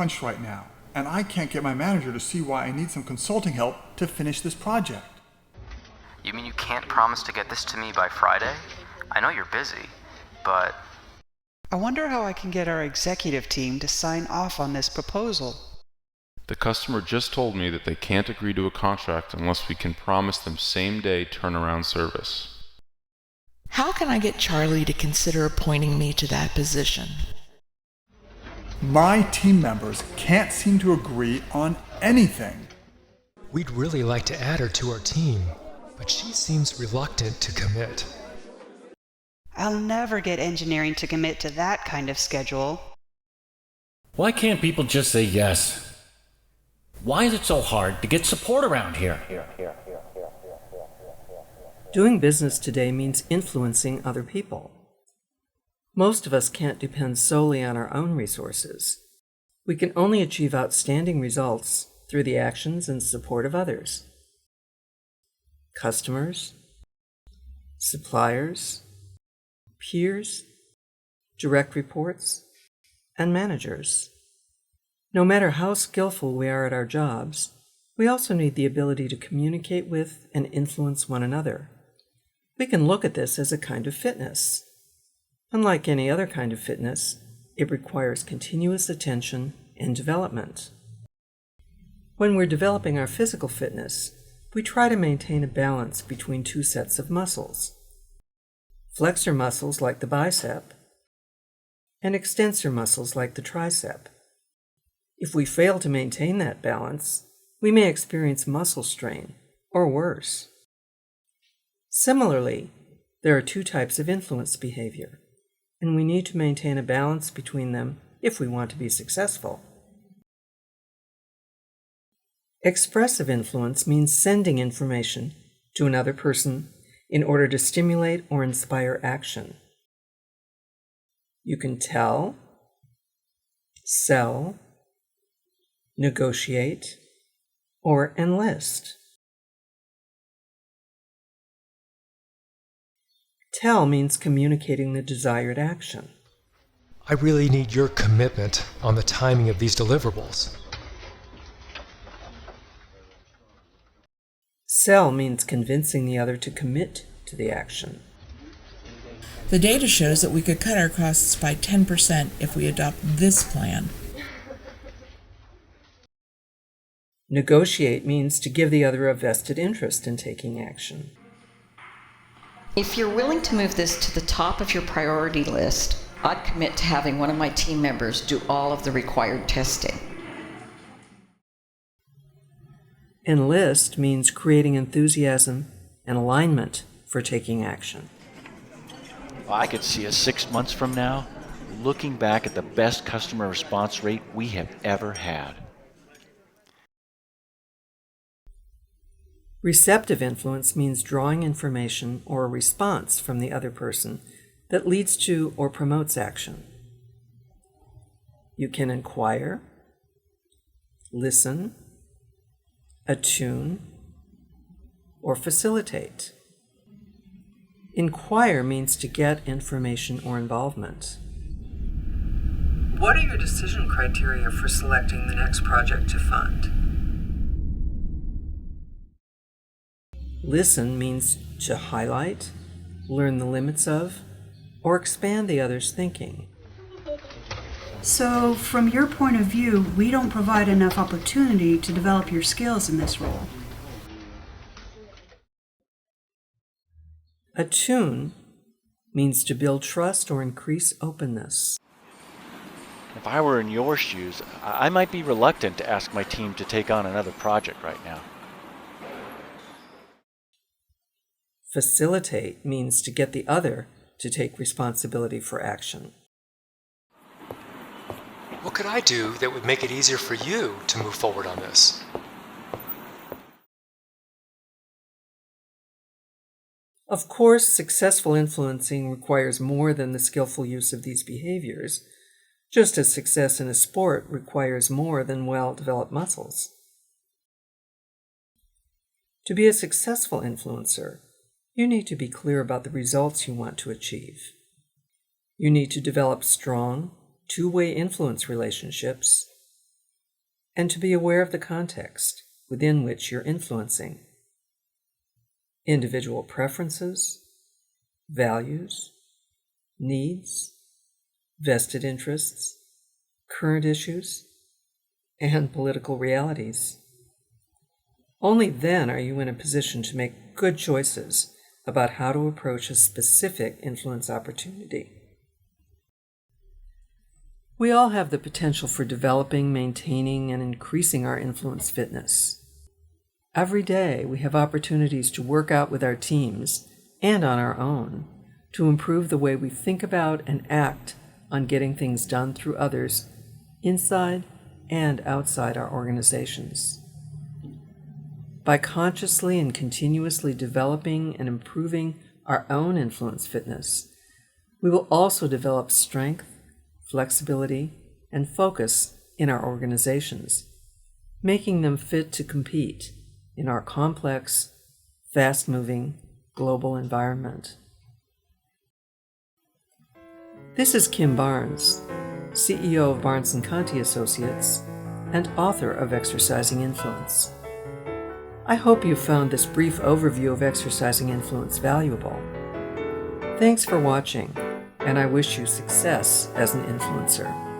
crunch right now, and I can't get my manager to see why I need some consulting help to finish this project. You mean you can't promise to get this to me by Friday? I know you're busy, but... I wonder how I can get our executive team to sign off on this proposal. The customer just told me that they can't agree to a contract unless we can promise them same-day turnaround service. How can I get Charlie to consider appointing me to that position? My team members can't seem to agree on anything. We'd really like to add her to our team, but she seems reluctant to commit. I'll never get engineering to commit to that kind of schedule. Why can't people just say yes? Why is it so hard to get support around here? Doing business today means influencing other people. Most of us can't depend solely on our own resources. We can only achieve outstanding results through the actions and support of others. Customers, suppliers, peers, direct reports, and managers. No matter how skillful we are at our jobs, we also need the ability to communicate with and influence one another. We can look at this as a kind of fitness. Unlike any other kind of fitness, it requires continuous attention and development. When we're developing our physical fitness, we try to maintain a balance between two sets of muscles. Flexor muscles like the bicep, and extensor muscles like the tricep. If we fail to maintain that balance, we may experience muscle strain, or worse. Similarly, there are two types of influence behavior, and we need to maintain a balance between them if we want to be successful. Expressive influence means sending information to another person in order to stimulate or inspire action. You can tell, sell, negotiate, or enlist. Tell means communicating the desired action. I really need your commitment on the timing of these deliverables. Sell means convincing the other to commit to the action. The data shows that we could cut our costs by 10% if we adopt this plan. Negotiate means to give the other a vested interest in taking action. If you're willing to move this to the top of your priority list, I'd commit to having one of my team members do all of the required testing. Enlist means creating enthusiasm and alignment for taking action. I could see us 6 months from now looking back at the best customer response rate we have ever had. Receptive influence means drawing information or a response from the other person that leads to or promotes action. You can inquire, listen, attune, or facilitate. Inquire means to get information or involvement. What are your decision criteria for selecting the next project to fund? Listen means to highlight, learn the limits of, or expand the other's thinking. So, from your point of view, we don't provide enough opportunity to develop your skills in this role. Attune means to build trust or increase openness. If I were in your shoes, I might be reluctant to ask my team to take on another project right now. Facilitate means to get the other to take responsibility for action. What could I do that would make it easier for you to move forward on this? Of course, successful influencing requires more than the skillful use of these behaviors, just as success in a sport requires more than well-developed muscles. To be a successful influencer, you need to be clear about the results you want to achieve. You need to develop strong, two-way influence relationships and to be aware of the context within which you're influencing. Individual preferences, values, needs, vested interests, current issues, and political realities. Only then are you in a position to make good choices about how to approach a specific influence opportunity. We all have the potential for developing, maintaining, and increasing our influence fitness. Every day we have opportunities to work out with our teams and on our own to improve the way we think about and act on getting things done through others inside and outside our organizations. By consciously and continuously developing and improving our own influence fitness, we will also develop strength, flexibility, and focus in our organizations, making them fit to compete in our complex, fast-moving global environment. This is Kim Barnes, CEO of Barnes & Conti Associates and author of Exercising Influence. I hope you found this brief overview of exercising influence valuable. Thanks for watching, and I wish you success as an influencer.